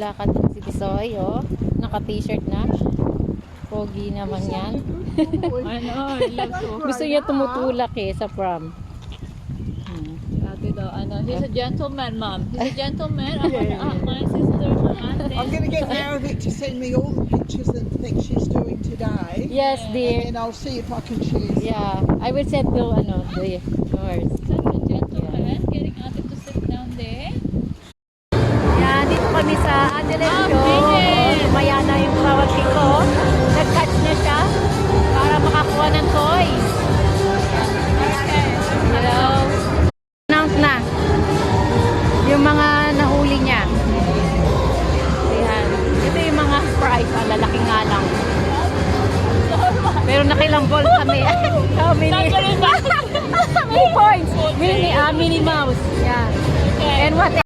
Naglalakad si Tisoy, oh. Naka-t-shirt na. Pogi naman yan. Ano, love to. Gusto niya tumutulak eh sa prom. Dati daw, ano, he's a gentleman, mom. He's a gentleman. I want to ask my sister, my I'm auntie. going to get Maravik to send me all the pictures and things she's doing today. Yes, dear. And then I'll see if I can choose. Yeah, I will send to the yours. Such a gentleman, getting ate to sit down there. Yan, dito kami sa Adelaide Show. Bingit! Maya na yung bawat ko. Nag-catch na siya para makakuha ng toys. Hello. Announce na yung mga nahuli niya. Ayan. Ito yung mga prize. Ang lalaki nga lang. Pero nakilambol kami. How many? Many points. Mini Mouse. Yeah. And what